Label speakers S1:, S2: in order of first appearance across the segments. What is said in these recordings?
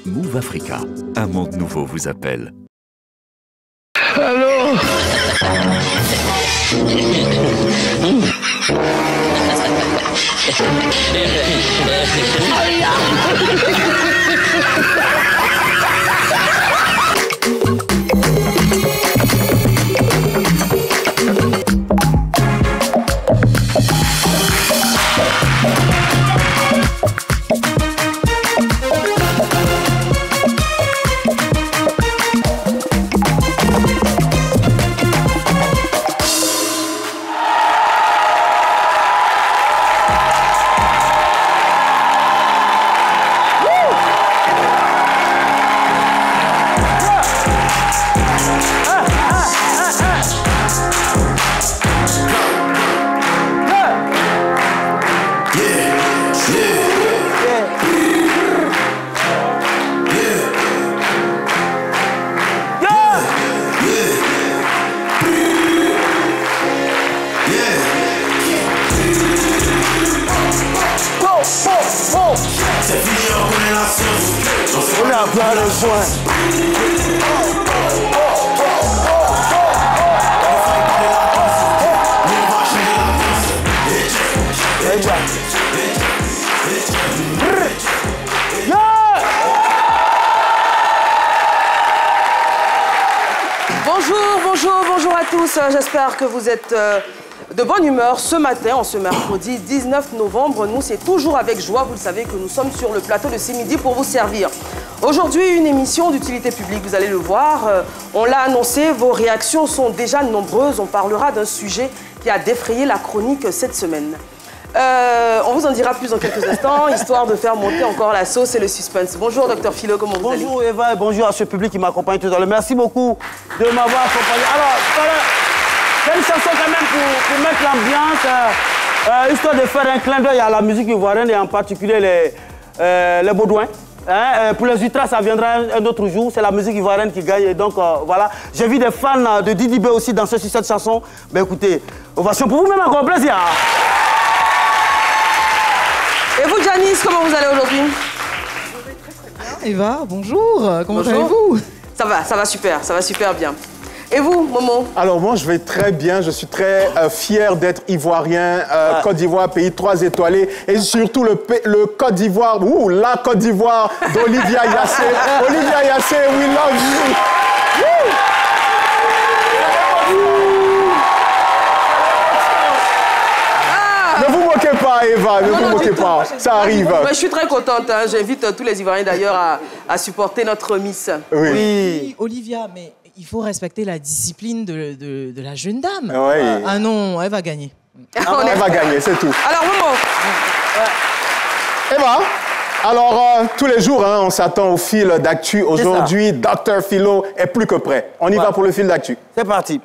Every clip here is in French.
S1: Move Africa, un monde nouveau vous appelle.
S2: Allô? On a plein de points.
S3: Bonjour à tous. J'espère que vous êtes de bonne humeur ce matin, en ce mercredi 19 novembre. Nous, c'est toujours avec joie. Vous le savez que nous sommes sur le plateau de ce midi pour vous servir. Aujourd'hui, une émission d'utilité publique, vous allez le voir. On l'a annoncé, vos réactions sont déjà nombreuses. On parlera d'un sujet qui a défrayé la chronique cette semaine. On vous en dira plus dans quelques instants, histoire de faire monter encore la sauce et le suspense. Bonjour, Dr Philo, comment vous allez?
S2: Bonjour Eva et bonjour à ce public qui m'accompagne tout à l'heure. Merci beaucoup de m'avoir accompagné. Alors, c'est une chanson quand même pour mettre l'ambiance, histoire de faire un clin d'œil à la musique ivoirienne et en particulier les Baudouins. Pour les Ultras, ça viendra un autre jour. C'est la musique ivoirienne qui gagne. Et donc, voilà. J'ai vu des fans de Didi B aussi danser sur cette chanson. Mais écoutez, ovation pour vous, même encore plaisir.
S3: Et vous, Janice, comment vous allez aujourd'hui?
S4: Je vais très bien. Eva, bonjour. Comment allez-vous?
S3: Ça va super bien. Et vous, Momo?
S5: Alors moi, je vais très bien. Je suis très fier d'être ivoirien. Côte d'Ivoire, pays 3 étoilés. Et surtout le Côte d'Ivoire, la Côte d'Ivoire d'Olivia Yassé. Olivia Yassé, we love you. Ne vous moquez pas, Eva, ne vous moquez pas. Ça arrive.
S3: Je suis très contente. Hein. J'invite tous les Ivoiriens d'ailleurs à supporter notre Miss.
S4: Oui. Olivia, mais il faut respecter la discipline de la jeune dame.
S5: Oui.
S4: Ah non, elle va gagner.
S5: Elle va gagner, c'est tout.
S3: Alors, Momo.
S5: Eva, alors tous les jours, on s'attend au fil d'actu. Aujourd'hui, Dr Philo est plus que prêt. On y va pour le fil d'actu.
S2: C'est parti.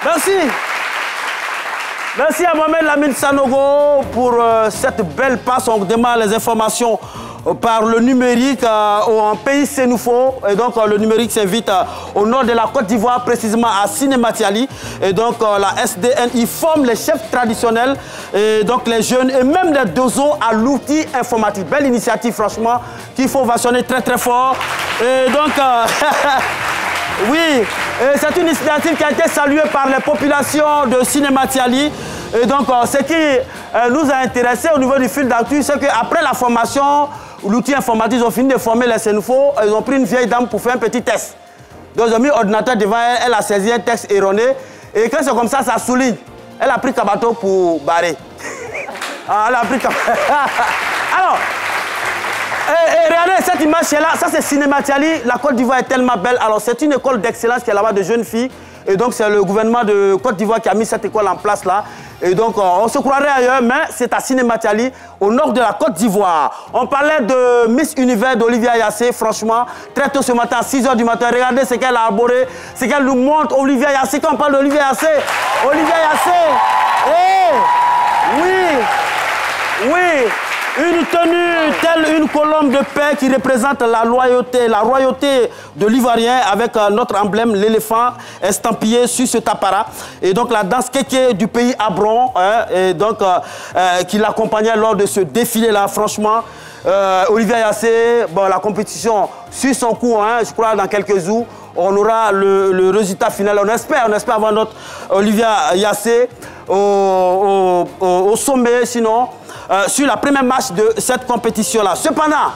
S2: Merci. Merci à Mohamed Lamine Sanogo pour cette belle passe. On démarre les informations par le numérique en pays Sénoufo. Et donc le numérique s'invite au nord de la Côte d'Ivoire, précisément à Sinématiali. Et donc la SDNI forme les chefs traditionnels, et donc les jeunes et même les dozos à l'outil informatique. Belle initiative franchement qu'il faut ovationner très très fort. Et donc oui, c'est une initiative qui a été saluée par les populations de Sinématiali. Et donc, ce qui nous a intéressé au niveau du fil d'actu, c'est qu'après la formation, l'outil informatique, ils ont fini de former les Sénoufos, ils ont pris une vieille dame pour faire un petit test. Donc, ils ont mis l'ordinateur devant elle, elle a saisi un texte erroné. Et quand c'est comme ça, ça souligne. Elle a pris Kabato pour barrer. Elle a pris Kabato. Alors, regardez cette image là, ça c'est Sinématiali. La Côte d'Ivoire est tellement belle. Alors c'est une école d'excellence qui est là-bas de jeunes filles. Et donc c'est le gouvernement de Côte d'Ivoire qui a mis cette école en place là. Et donc on se croirait ailleurs, mais c'est à Sinématiali, au nord de la Côte d'Ivoire. On parlait de Miss Univers d'Olivia Yassé, franchement, très tôt ce matin, à 6 h du matin. Regardez ce qu'elle a arboré, ce qu'elle nous montre, Olivia Yassé. Quand on parle d'Olivia Yassé, Olivia Yassé, oui, Une tenue telle une colombe de paix qui représente la royauté de l'Ivoirien avec notre emblème, l'éléphant estampillé sur cet apparat. Et donc la danse kéké du pays Abron, hein, et donc qui l'accompagnait lors de ce défilé-là, franchement. Olivier Yassé, bon, la compétition suit son cours, hein, je crois dans quelques jours, on aura le résultat final. On espère avoir notre Olivier Yassé au sommet, sinon, sur la première marche de cette compétition-là. Cependant,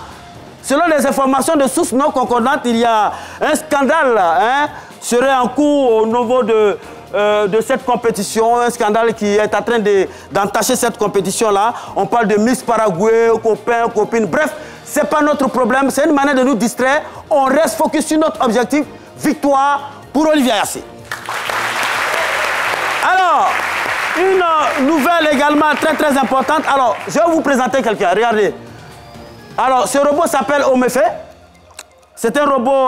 S2: selon les informations de sources non concordantes, il y a un scandale hein, serait en cours au niveau de cette compétition, un scandale qui est en train d'entacher cette compétition-là. On parle de Miss Paraguay, copains, copines, bref, ce n'est pas notre problème, c'est une manière de nous distraire. On reste focus sur notre objectif, victoire pour Olivier Yassé. Alors, une nouvelle également très importante. Alors, je vais vous présenter quelqu'un, regardez. Alors, ce robot s'appelle Omefe. C'est un robot,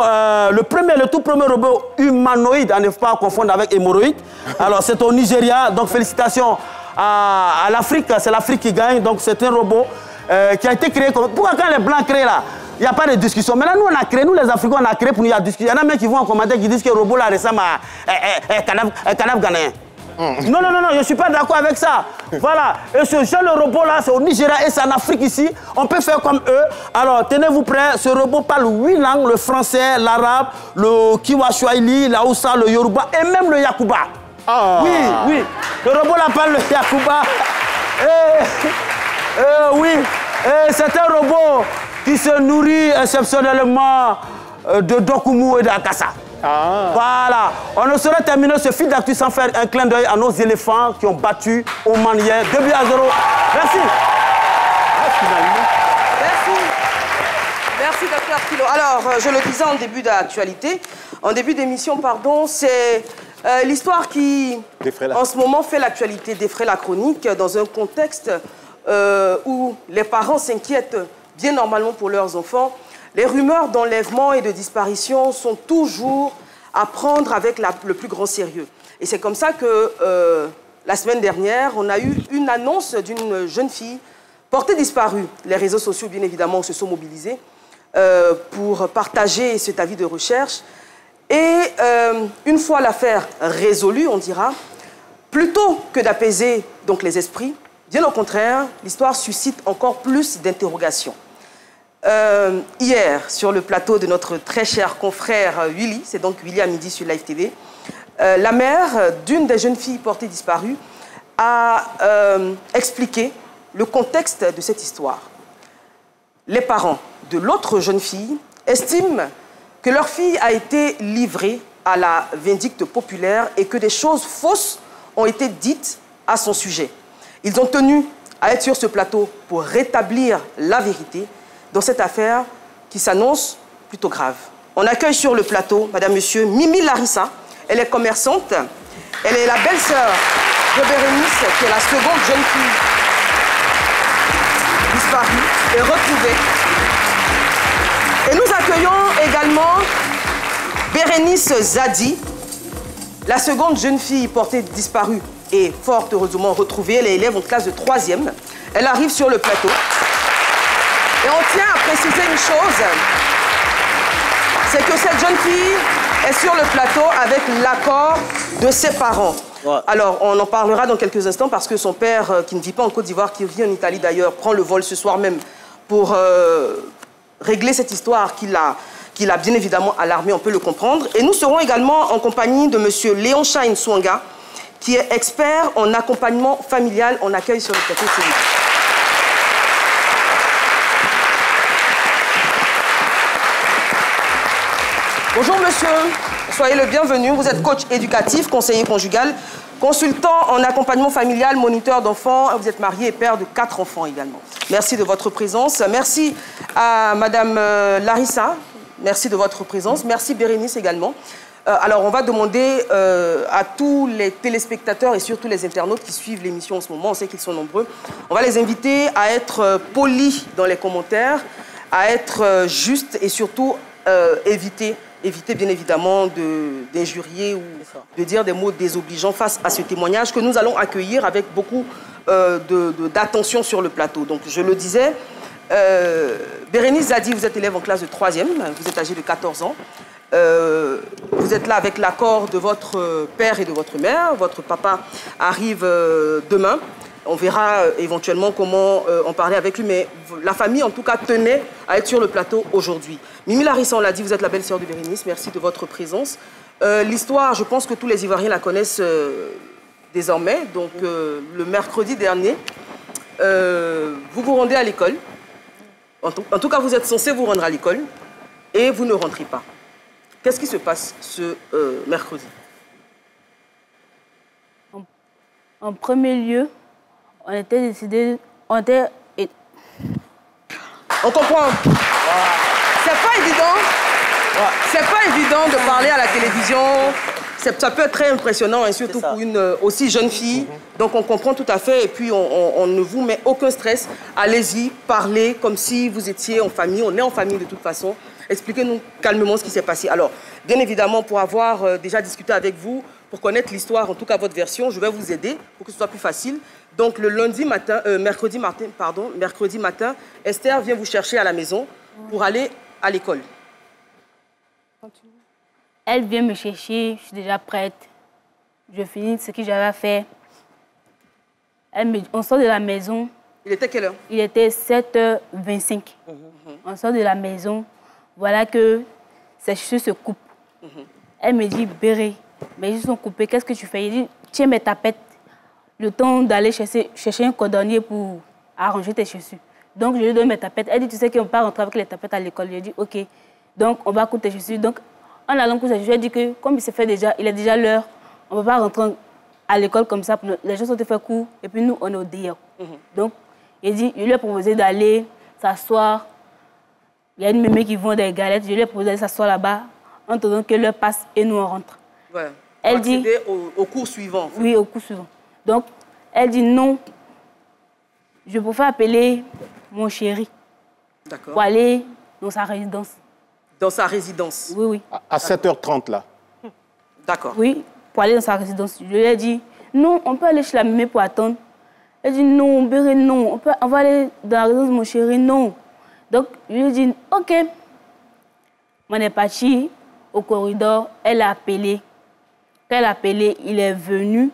S2: le tout premier robot humanoïde, à ne pas confondre avec hémorroïde. Alors, c'est au Nigeria, donc félicitations à l'Afrique, c'est l'Afrique qui gagne. Donc, c'est un robot qui a été créé. Pourquoi quand les Blancs créent là, il n'y a pas de discussion. Maintenant, nous, on a créé, nous les Africains, on a créé pour nous, il y a discussion. Il y en a même qui vont en commentaire qui disent que le robot là ressemble à un canaf ghanéen. Non, je ne suis pas d'accord avec ça. Voilà. Et ce jeune robot-là, c'est au Nigeria et c'est en Afrique ici. On peut faire comme eux. Alors, tenez-vous prêts. Ce robot parle 8 langues, le français, l'arabe, le kiwaswahili, la Hausa, le yoruba et même le yakuba. Oh. Oui. Le robot-là parle le yakuba. Oui. C'est un robot qui se nourrit exceptionnellement de dokumu et d'akassa. Ah. Voilà. On ne saurait terminer ce fil d'actu sans faire un clin d'œil à nos éléphants qui ont battu Oman hier 2-0. Merci.
S3: Merci, Dr Kilo. Alors, je le disais en début d'actualité, en début d'émission, pardon, c'est l'histoire qui, en ce moment, fait l'actualité, défraie la chronique, dans un contexte où les parents s'inquiètent bien normalement pour leurs enfants. Les rumeurs d'enlèvement et de disparition sont toujours à prendre avec le plus grand sérieux. Et c'est comme ça que la semaine dernière, on a eu une annonce d'une jeune fille portée disparue. Les réseaux sociaux, bien évidemment, se sont mobilisés pour partager cet avis de recherche. Et une fois l'affaire résolue, on dira, plutôt que d'apaiser donc les esprits, bien au contraire, l'histoire suscite encore plus d'interrogations. Hier, sur le plateau de notre très cher confrère Willy, c'est donc Willy à midi sur Live TV, la mère d'une des jeunes filles portées disparues a expliqué le contexte de cette histoire. Les parents de l'autre jeune fille estiment que leur fille a été livrée à la vindicte populaire et que des choses fausses ont été dites à son sujet. Ils ont tenu à être sur ce plateau pour rétablir la vérité dans cette affaire qui s'annonce plutôt grave. On accueille sur le plateau, madame, monsieur, Mimi Larissa. Elle est commerçante. Elle est la belle-sœur de Bérénice, qui est la seconde jeune fille disparue et retrouvée. Et nous accueillons également Bérénice Zadi, la seconde jeune fille portée disparue et fort heureusement retrouvée. Elle est élève en classe de 3e. Elle arrive sur le plateau. Et on tient à préciser une chose, c'est que cette jeune fille est sur le plateau avec l'accord de ses parents. Ouais. Alors, on en parlera dans quelques instants parce que son père, qui ne vit pas en Côte d'Ivoire, qui vit en Italie d'ailleurs, prend le vol ce soir même pour régler cette histoire qui l'a bien évidemment alarmé, on peut le comprendre. Et nous serons également en compagnie de monsieur Léon Chaïn Swanga, qui est expert en accompagnement familial. On accueille sur le plateau celui. Bonjour monsieur, soyez le bienvenu. Vous êtes coach éducatif, conseiller conjugal, consultant en accompagnement familial, moniteur d'enfants. Vous êtes marié et père de 4 enfants également. Merci de votre présence. Merci à madame Larissa. Merci de votre présence. Merci Bérénice également. Alors on va demander à tous les téléspectateurs et surtout les internautes qui suivent l'émission en ce moment, on sait qu'ils sont nombreux, on va les inviter à être polis dans les commentaires, à être justes et surtout éviter bien évidemment d'injurier ou de dire des mots désobligeants face à ce témoignage que nous allons accueillir avec beaucoup d'attention sur le plateau. Donc, je le disais, Bérénice Zadi, vous êtes élève en classe de 3e, vous êtes âgée de 14 ans. Vous êtes là avec l'accord de votre père et de votre mère. Votre papa arrive demain. On verra éventuellement comment en parler avec lui, mais la famille, en tout cas, tenait à être sur le plateau aujourd'hui. Mimi Larissa, on l'a dit, vous êtes la belle-sœur de Bérénice. Merci de votre présence. L'histoire, je pense que tous les Ivoiriens la connaissent désormais. Donc, le mercredi dernier, vous vous rendez à l'école. En tout cas, vous êtes censé vous rendre à l'école et vous ne rentrez pas. Qu'est-ce qui se passe ce mercredi?
S6: En premier lieu, on était décidé, on
S3: comprend. C'est pas évident. C'est pas évident de parler à la télévision. Ça peut être très impressionnant, hein, surtout pour une aussi jeune fille. Donc on comprend tout à fait et puis on ne vous met aucun stress. Allez-y, parlez comme si vous étiez en famille. On est en famille de toute façon. Expliquez-nous calmement ce qui s'est passé. Alors, bien évidemment, pour avoir déjà discuté avec vous, pour connaître l'histoire, en tout cas votre version, je vais vous aider pour que ce soit plus facile. Donc le mercredi matin, Esther vient vous chercher à la maison pour aller à l'école.
S6: Elle vient me chercher, je suis déjà prête. Je finis ce que j'avais à faire. On sort de la maison.
S3: Il était quelle heure?
S6: Il était 7h25. On sort de la maison. Voilà que ses cheveux se coupent. Elle me dit, Béré, mes cheveux sont coupés, qu'est-ce que tu fais? Il dit, tiens mes tapettes. Le temps d'aller chercher un cordonnier pour arranger tes chaussures. Donc, je lui donne mes tapettes. Elle dit, tu sais qu'on ne peut pas rentrer avec les tapettes à l'école. Je lui ai dit, OK. Donc, on va coudre tes chaussures. Donc, en allant coudre tes chaussures, je lui ai dit que, comme il est déjà l'heure, on ne peut pas rentrer à l'école comme ça. Les gens sont fait court et puis nous, on est au dehors. Donc, il dit, je lui ai proposé d'aller s'asseoir. Il y a une mémé qui vend des galettes. Je lui ai proposé d'aller s'asseoir là-bas en attendant que l'heure passe et nous, on rentre.
S3: Ouais.
S6: Elle dit
S3: au cours suivant. En fait.
S6: Oui, au cours suivant. Donc, elle dit non. Je préfère appeler mon chéri pour aller dans sa résidence.
S3: Dans sa résidence?
S6: Oui, oui.
S5: À 7h30, là?
S3: D'accord.
S6: Oui, pour aller dans sa résidence. Je lui ai dit, non, on peut aller chez la mémé pour attendre. Elle dit, non, Béré, non. On va aller dans la résidence de mon chéri, non. Donc, je lui ai dit, OK. On est parti au corridor. Elle a appelé. Quand elle a appelé, il est venu.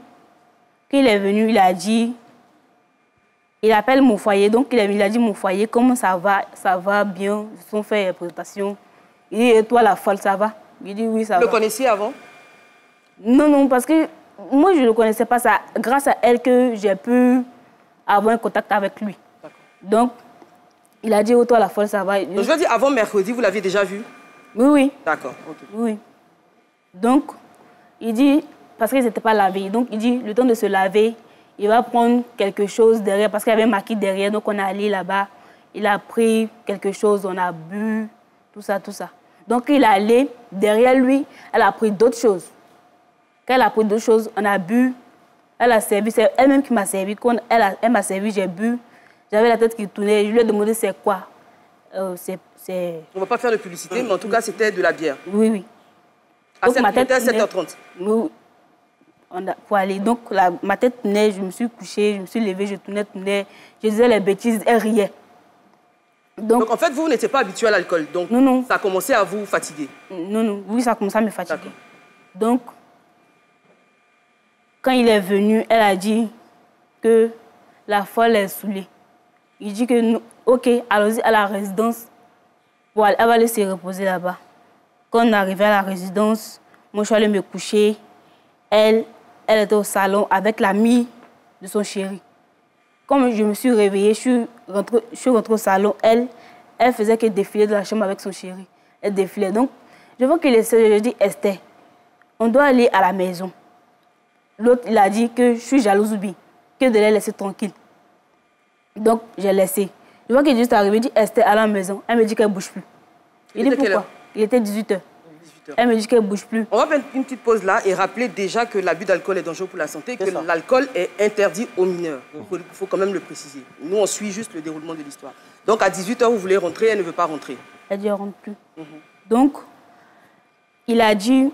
S6: Quand il est venu, il a dit... Il appelle mon foyer. Donc, il a dit, mon foyer, comment ça va? Ça va bien. Ils ont fait la présentation. Il dit, et toi, la folle, ça va? Il dit, oui, ça va.
S3: Vous le connaissiez avant?
S6: Non, non, parce que moi, je ne le connaissais pas. Ça, grâce à elle que j'ai pu avoir un contact avec lui. Donc, il a dit, oh, toi, la folle, ça va.
S3: Donc, je veux dire, avant mercredi, vous l'aviez déjà vu?
S6: Oui, oui.
S3: D'accord, OK.
S6: Oui. Donc, il dit, parce qu'ils n'étaient pas lavés, donc il dit, le temps de se laver, il va prendre quelque chose derrière, parce qu'il y avait un maquis derrière, donc on est allé là-bas, il a pris quelque chose, on a bu, tout ça, tout ça. Donc il est allé, derrière lui, elle a pris d'autres choses. Quand elle a pris d'autres choses, on a bu, elle a servi, c'est elle-même qui m'a servi, quand elle m'a servi, j'ai bu, j'avais la tête qui tournait, je lui ai demandé c'est quoi. On
S3: ne va pas faire de publicité, mais en tout cas, c'était de la bière.
S6: Oui, oui.
S3: Donc, ma tête était à 7h30.
S6: Oui. Pour aller. Donc, ma tête tournait, je me suis couchée, je me suis levée, je tournais. Je disais les bêtises, elle riait.
S3: Donc en fait, vous n'étiez pas habitué à l'alcool. Donc,
S6: non.
S3: Ça a commencé à vous fatiguer.
S6: Non, non. Oui, ça a commencé à me fatiguer. Donc, quand il est venu, elle a dit que la folle est saoulée. Il dit que, OK, allons-y à la résidence. Elle va aller se reposer là-bas. Quand on est arrivé à la résidence, moi, je suis allée me coucher. Elle était au salon avec l'amie de son chéri. Comme je me suis réveillée, je suis rentrée au salon. Elle faisait que défiler de la chambre avec son chéri. Elle défilait. Donc, je vois qu'il essaie. Je dis, Esther, on doit aller à la maison. L'autre, il a dit que je suis jalouse ou bien, que de la laisser tranquille. Donc, j'ai laissé. Je vois qu'il est juste arrivé, il dit, Esther, à la maison. Elle me dit qu'elle ne bouge plus. Il dit, pourquoi? Il était 18h. Elle me dit qu'elle ne bouge plus. On
S3: va faire une petite pause là et rappeler déjà que l'abus d'alcool est dangereux pour la santé, que l'alcool est interdit aux mineurs. Il faut quand même le préciser. Nous, on suit juste le déroulement de l'histoire. Donc, à 18h, vous voulez rentrer, elle ne veut pas rentrer.
S6: Elle dit, elle ne rentre plus. Donc, il a dit,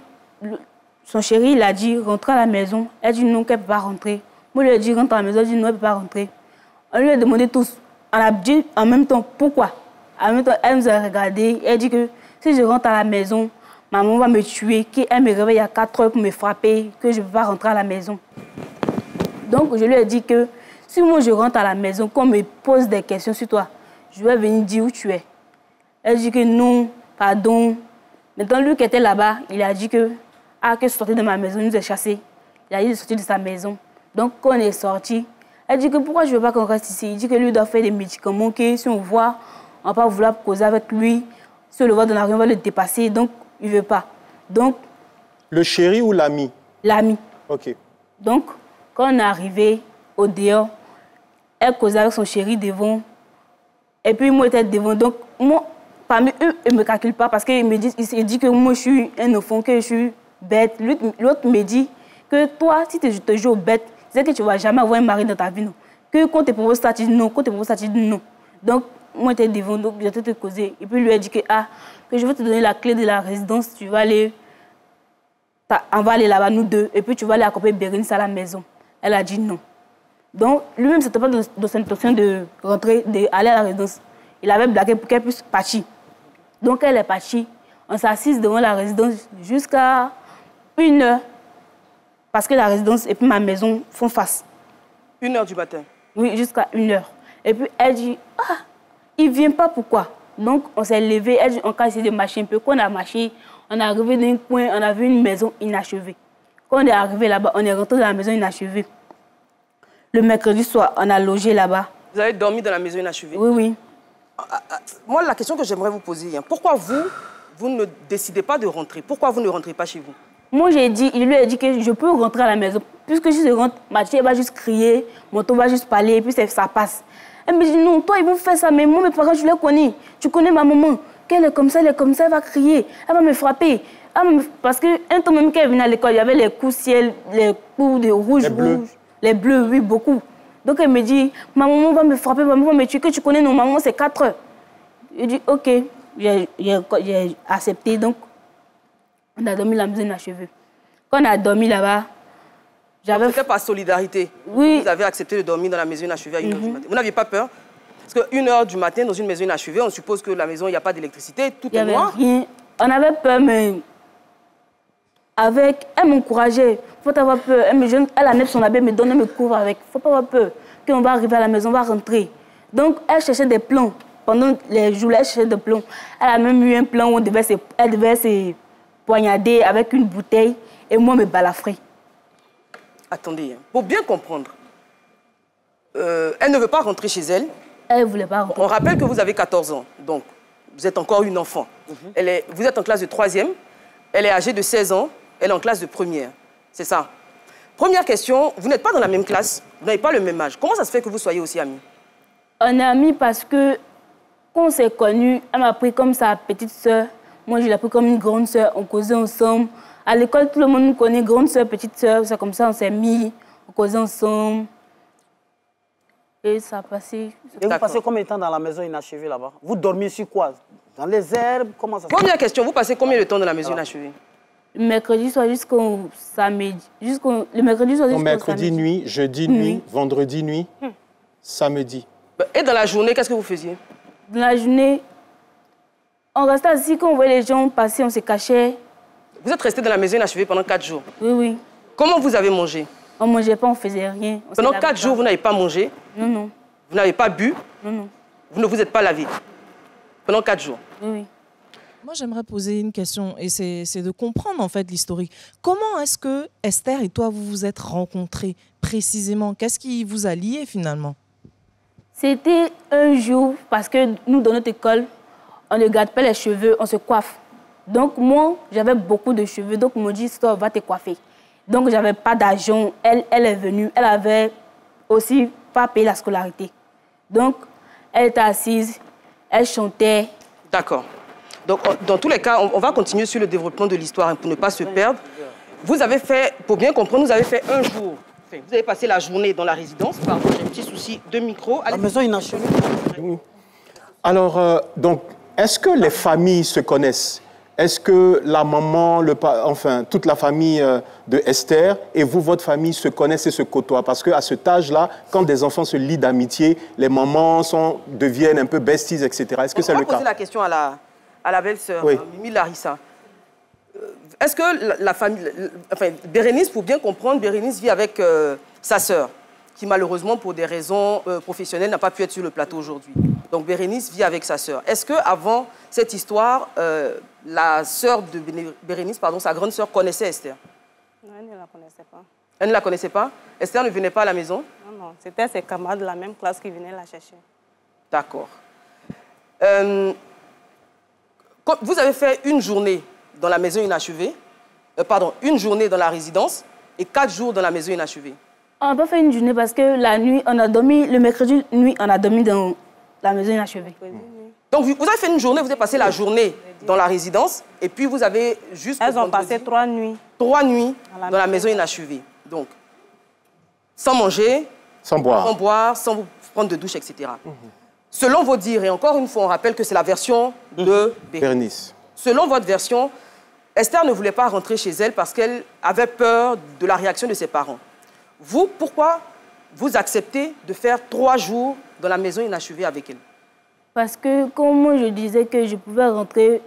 S6: son chéri, il a dit, rentre à la maison. Elle dit non, qu'elle ne peut pas rentrer. Moi, je lui ai dit, rentre à la maison. Elle dit, non, elle ne peut pas rentrer. On lui a demandé tous. On a dit en même temps, pourquoi? En même temps, elle nous a regardé. Elle dit que si je rentre à la maison, maman va me tuer, qu'elle me réveille à 4 heures pour me frapper, que je ne peux pas rentrer à la maison. Donc, je lui ai dit que si moi je rentre à la maison, qu'on me pose des questions sur toi, je vais venir dire où tu es. Elle dit que non, pardon. Maintenant, lui qui était là-bas, il a dit que je sortais de ma maison, il nous a chassés. Il a dit de sortir de sa maison. Donc, quand on est sorti, elle dit que pourquoi je ne veux pas qu'on reste ici. Il dit que lui doit faire des médicaments, que si on voit, on ne va pas vouloir causer avec lui. Si on le voit dans la rue, on va le dépasser. Donc, il ne veut pas. Donc,
S5: le chéri ou l'ami?
S6: L'ami.
S5: OK.
S6: Donc, quand on est arrivé au dehors, elle causait avec son chéri devant. Et puis, moi, j'étais devant. Donc, moi, parmi eux, ils ne me calculent pas parce qu'il se dit que moi, je suis un enfant, que je suis bête. L'autre me dit que toi, si tu te joues aux bêtes, c'est que tu ne vas jamais avoir un mari dans ta vie, non. Que quand tu proposes ça, tu dis non. Quand tu proposes ça, tu dis non. Donc, moi, j'étais devant, donc j'étais te causer. Et puis, lui a dit que je vais te donner la clé de la résidence, tu vas aller... On va aller là-bas, nous deux, et puis tu vas aller accompagner Bérénice à la maison. Elle a dit non. Donc, lui-même, c'était pas dans son intention de rentrer, d'aller à la résidence. Il avait blagué pour qu'elle puisse partir. Donc, elle est partie. On s'est assise devant la résidence jusqu'à 1 heure. Parce que la résidence et puis ma maison font face.
S3: 1 heure du matin?
S6: Oui, jusqu'à 1 heure. Et puis, elle dit, il ne vient pas, pourquoi? Donc, on s'est levé, elle dit, on a essayé de marcher un peu. Quand on a marché, on est arrivé d'un coin, on a vu une maison inachevée. Quand on est arrivé là-bas, on est rentré dans la maison inachevée. Le mercredi soir, on a logé là-bas.
S3: Vous avez dormi dans la maison inachevée?
S6: Oui, oui.
S3: Moi, la question que j'aimerais vous poser, pourquoi vous ne décidez pas de rentrer? Pourquoi vous ne rentrez pas chez vous?
S6: Moi, il lui a dit que je peux rentrer à la maison. Puisque si je rentre, ma fille va juste crier, mon ton va juste parler, et puis ça passe. Elle me dit, non, toi, ils vont faire ça, mais moi, mes parents, je les connais. Tu connais ma maman. Qu'elle est comme ça, elle va crier, elle va me frapper. Parce qu'un temps même qu'elle venait à l'école, il y avait les coups ciel, les coups de rouge, les bleus, oui, beaucoup. Donc elle me dit, ma maman va me frapper, ma maman va me tuer, que tu connais nos mamans, c'est 4 heures. Je dis, ok, j'ai accepté. Donc, on a dormi la maison inachevée. Quand on a dormi là-bas, j'avais...
S3: C'était par solidarité.
S6: Oui.
S3: Vous avez accepté de dormir dans la maison inachevée à 1 heure du matin. Vous n'aviez pas peur? Parce qu'à 1 heure du matin, dans une maison inachevée, on suppose que la maison, il n'y a pas d'électricité, tout est noir.
S6: Rien. On avait peur, mais elle m'encourageait. Il faut avoir peur. Elle enlève son habit, elle me donne, elle me couvre avec. Il ne faut pas avoir peur. Qu'on va arriver à la maison, on va rentrer. Donc, elle cherchait des plans. Pendant les jours, elle cherchait des plans. Elle a même eu un plan où elle devait se poignarder avec une bouteille et moi, me balafrer.
S3: Attendez, pour bien comprendre, elle ne veut pas rentrer chez elle.
S6: Elle ne voulait pas rentrer.
S3: On rappelle que vous avez 14 ans, donc vous êtes encore une enfant. Vous êtes en classe de 3e, elle est âgée de 16 ans, elle est en classe de 1re. C'est ça. Première question, vous n'êtes pas dans la même classe, vous n'avez pas le même âge. Comment ça se fait que vous soyez aussi amis?
S6: On est amis parce que quand on s'est connus, elle m'a pris comme sa petite sœur. Moi, je l'ai pris comme une grande sœur. On causait ensemble. À l'école, tout le monde nous connaît, grande sœur, petite sœur. C'est comme ça, on s'est mis, on causait ensemble. Et ça a passé.
S2: Et vous passez combien de temps dans la maison inachevée là-bas? Vous dormiez sur quoi? Dans les herbes? Comment ça se passe?
S3: Première question, vous passez combien de temps dans la maison inachevée?
S6: Le mercredi soir jusqu'au samedi. Le mercredi soir jusqu'au
S5: mercredi nuit, jeudi nuit, vendredi nuit, samedi.
S3: Et dans la journée, qu'est-ce que vous faisiez?
S6: Dans la journée, on restait assis, quand on voyait les gens passer, on se cachait.
S3: Vous êtes resté dans la maison inachevée pendant 4 jours?
S6: Oui, oui.
S3: Comment vous avez mangé?
S6: On ne mangeait pas, on ne faisait rien.
S3: Pendant 4 jours, vous n'avez pas mangé?
S6: Non, non.
S3: Vous n'avez pas bu?
S6: Non, non.
S3: Vous ne vous êtes pas lavé? Pendant 4 jours?
S6: Oui, oui.
S4: Moi, j'aimerais poser une question, et c'est de comprendre, en fait, l'historique. Comment est-ce que Esther et toi, vous vous êtes rencontrés précisément? Qu'est-ce qui vous a liés, finalement?
S6: C'était un jour, parce que nous, dans notre école, on ne garde pas les cheveux, on se coiffe. Donc, moi, j'avais beaucoup de cheveux, donc on me dit, stop, va te coiffer. Donc, je n'avais pas d'argent. Elle est venue, elle avait aussi pas payé la scolarité. Donc, elle était assise, elle chantait.
S3: D'accord. Donc, dans tous les cas, on va continuer sur le développement de l'histoire pour ne pas se perdre. Vous avez fait, pour bien comprendre, vous avez fait un jour. Enfin, vous avez passé la journée dans la résidence. Pardon, j'ai un petit souci de micro.
S2: La maison inachevée.
S5: Oui. Alors, donc, est-ce que les familles se connaissent? est-ce que la maman, enfin, toute la famille de Esther et vous, votre famille, se connaissent et se côtoient? Parce qu'à cet âge-là, quand des enfants se lient d'amitié, les mamans deviennent un peu besties, etc. Est-ce que c'est le cas?
S3: On va poser la question à la belle-sœur,
S5: oui.
S3: Mimi Larissa. Est-ce que la famille... Enfin, Bérénice, pour bien comprendre, Bérénice vit avec sa sœur, qui malheureusement, pour des raisons professionnelles, n'a pas pu être sur le plateau aujourd'hui. Donc Bérénice vit avec sa sœur. Est-ce qu'avant cette histoire, la sœur de Bérénice, pardon, sa grande sœur, connaissait Esther?
S7: Non, elle ne la connaissait pas.
S3: Elle ne la connaissait pas? Esther ne venait pas à la maison?
S7: Non, non, c'était ses camarades de la même classe qui venaient la chercher.
S3: D'accord. Vous avez fait une journée dans la maison inachevée, une journée dans la résidence et 4 jours dans la maison inachevée.
S6: On n'a pas fait une journée parce que la nuit, on a dormi, le mercredi nuit, on a dormi dans la maison inachevée.
S3: Donc vous avez fait une journée, vous avez passé la journée dans la résidence et puis vous avez juste...
S7: Elles ont passé 3 nuits.
S3: 3 nuits dans la maison inachevée. Donc, sans manger, sans boire, sans vous prendre de douche, etc. Selon vos dires, et encore une fois, on rappelle que c'est la version de Bérénice. Selon votre version, Esther ne voulait pas rentrer chez elle parce qu'elle avait peur de la réaction de ses parents. Vous, pourquoi vous acceptez de faire 3 jours dans la maison inachevée avec elle?
S6: Parce que, comme moi, je disais que je pouvais rentrer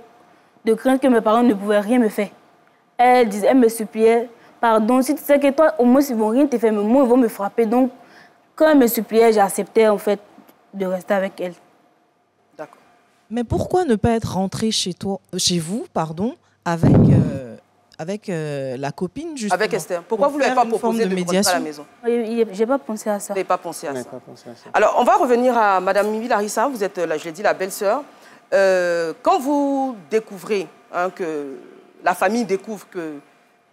S6: de crainte que mes parents ne pouvaient rien me faire. Elle me suppliait, pardon, si tu sais que toi, au moins, ils ne vont rien te faire, mais moi, ils vont me frapper. Donc, quand elle me suppliait, j'acceptais, en fait, de rester avec elle.
S3: D'accord.
S4: Mais pourquoi ne pas être rentré chez vous, avec la copine, justement?
S3: Avec Esther. Pourquoi vous ne lui avez pas proposé de rentrer à la maison?
S6: Je n'ai pas pensé à ça.
S3: Vous n'avez pas pensé à ça. Alors, on va revenir à Mme Mimi Larissa. Vous êtes, je l'ai dit, la belle-sœur. Quand vous découvrez, que la famille découvre que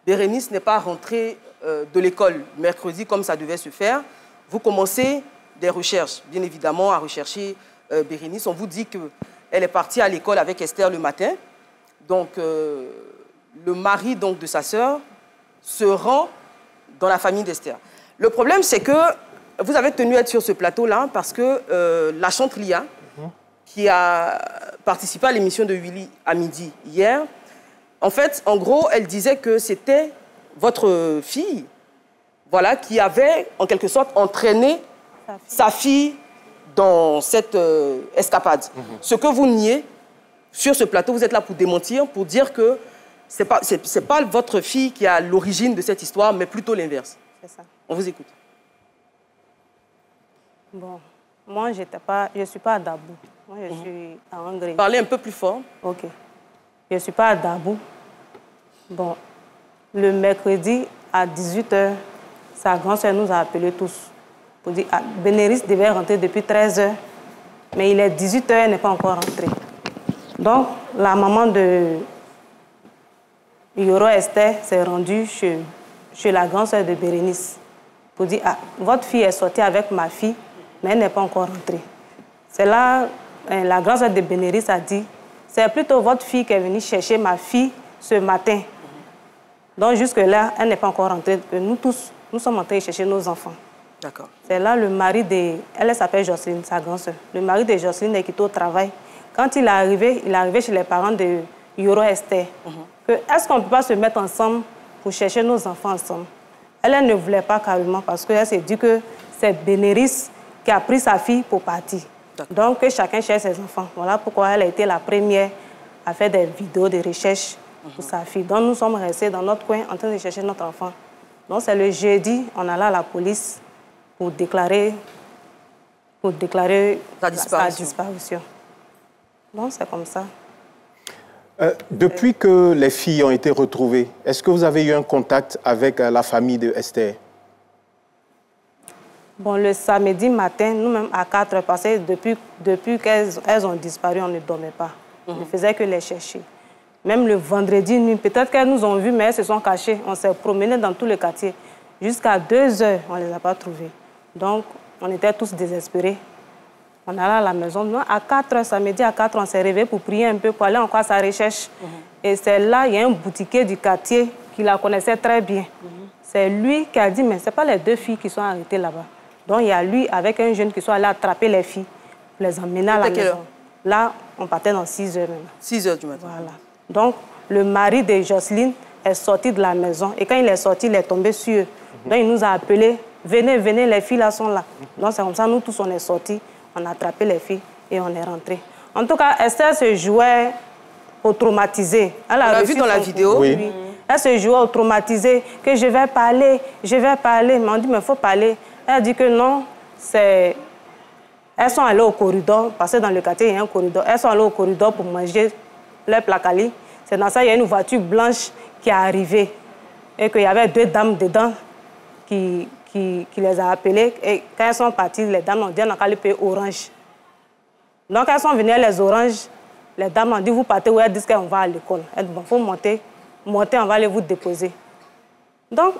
S3: Bérénice n'est pas rentrée de l'école mercredi comme ça devait se faire, vous commencez des recherches, bien évidemment, à rechercher Bérénice. On vous dit qu'elle est partie à l'école avec Esther le matin. Donc, le mari de sa sœur se rend dans la famille d'Esther. Le problème, c'est que vous avez tenu à être sur ce plateau-là parce que la chante Lia, qui a participé à l'émission de Willy à midi hier, en fait, en gros, elle disait que c'était votre fille, voilà, qui avait, en quelque sorte, entraîné sa fille dans cette escapade. Ce que vous niez sur ce plateau, vous êtes là pour démentir, pour dire que c'est pas votre fille qui a l'origine de cette histoire, mais plutôt l'inverse.
S7: C'est ça.
S3: On vous écoute.
S7: Bon, moi, je ne suis pas à Dabou. Moi, je suis à Hongrie.
S3: Parlez un peu plus fort.
S7: OK. Je ne suis pas à Dabou. Bon, le mercredi, à 18h, sa grand-sœur nous a appelés tous pour dire que Bénéris devait rentrer depuis 13h, mais il est 18h, elle n'est pas encore rentrée. Donc, la maman de Yoro Esther s'est rendue chez la grande-sœur de Bérénice pour dire votre fille est sortie avec ma fille, mais elle n'est pas encore rentrée. C'est là, la grande-sœur de Bénénice a dit c'est plutôt votre fille qui est venue chercher ma fille ce matin. Donc, jusque-là, elle n'est pas encore rentrée. Nous tous, nous sommes entrés chercher nos enfants.
S3: D'accord.
S7: C'est là le mari de... Elle s'appelle Jocelyne, sa grande-sœur. Le mari de Jocelyne est quitté au travail. Quand il est arrivé chez les parents de Yoro Esther. Est-ce qu'on ne peut pas se mettre ensemble pour chercher nos enfants ensemble? Elle ne voulait pas carrément parce qu'elle s'est dit que c'est Bénéris qui a pris sa fille pour partir. Donc, que chacun cherche ses enfants. Voilà pourquoi elle a été la première à faire des vidéos de recherche pour sa fille. Donc, nous sommes restés dans notre coin en train de chercher notre enfant. Donc, c'est le jeudi, on allait à la police pour déclarer sa disparition. Donc, c'est comme ça.
S5: Depuis que les filles ont été retrouvées, est-ce que vous avez eu un contact avec la famille de Esther?
S7: Bon, le samedi matin, nous-mêmes à 4h, parce que depuis qu'elles ont disparu, on ne dormait pas. On ne faisait que les chercher. Même le vendredi nuit, peut-être qu'elles nous ont vus, mais elles se sont cachées. On s'est promené dans tout le quartier. Jusqu'à 2h, on ne les a pas trouvées. Donc, on était tous désespérés. On allait à la maison. Nous, à 4h, samedi à 4h, on s'est réveillés pour prier un peu, pour aller encore à sa recherche. Et c'est là, il y a un boutiquier du quartier qui la connaissait très bien. C'est lui qui a dit, mais ce n'est pas les 2 filles qui sont arrêtées là-bas. Donc, il y a lui avec un jeune qui sont allés attraper les filles, pour les emmener à la maison. Là, on partait dans 6h même.
S3: 6h du matin.
S7: Voilà. Donc, le mari de Jocelyne est sorti de la maison. Et quand il est sorti, il est tombé sur eux. Donc, il nous a appelés. Venez, venez, les filles là sont là. Donc, c'est comme ça, nous tous, on est sortis. On a attrapé les filles et on est rentrés. En tout cas, Esther se jouait au traumatisé.
S3: On l'a vu dans la vidéo.
S5: Oui.
S7: Elle se jouait au traumatisé, que je vais parler. Mais on dit, mais il faut parler. Elle a dit que non, c'est... Elles sont allées au corridor, parce que dans le quartier, il y a un corridor. Elles sont allées au corridor pour manger leur placali. C'est dans ça, il y a une voiture blanche qui est arrivée. Et qu'il y avait 2 dames dedans qui les a appelées. Et quand elles sont parties, les dames ont dit, on a qu'à payer orange. Donc, elles sont venues, les oranges. Les dames ont dit, vous partez où? Elles disent qu'on va à l'école. Elles disent, bon, il faut monter. Montez, on va aller vous déposer. Donc,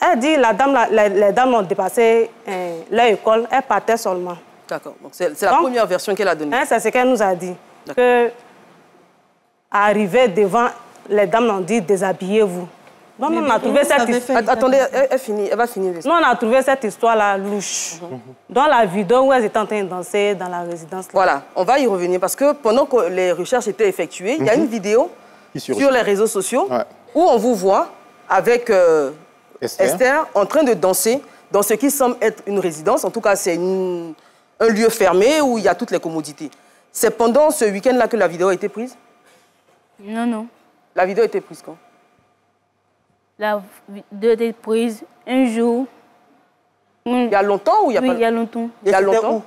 S7: elle dit, les dames ont dépassé leur école. Elles partaient seulement.
S3: D'accord. Donc, c'est la première version qu'elle a donnée.
S7: C'est ce qu'elle nous a dit. Que, arrivé devant, les dames ont dit, déshabillez-vous. Donc, on a trouvé cette histoire.
S3: Attendez, elle va finir.
S7: Nous, on a trouvé cette histoire-là louche. Dans la vidéo où elles étaient en train de danser dans la résidence. Là.
S3: Voilà, on va y revenir parce que pendant que les recherches étaient effectuées, il y a une vidéo sur les réseaux sociaux où on vous voit avec Esther en train de danser dans ce qui semble être une résidence. En tout cas, c'est un lieu fermé où il y a toutes les commodités. C'est pendant ce week-end-là que la vidéo a été prise?
S6: Non, non.
S3: La vidéo a été prise quand?
S6: La vidéo a été prise un jour.
S3: Il y a longtemps ou il y a pas?
S6: Oui, il y a longtemps.
S3: Il y a longtemps?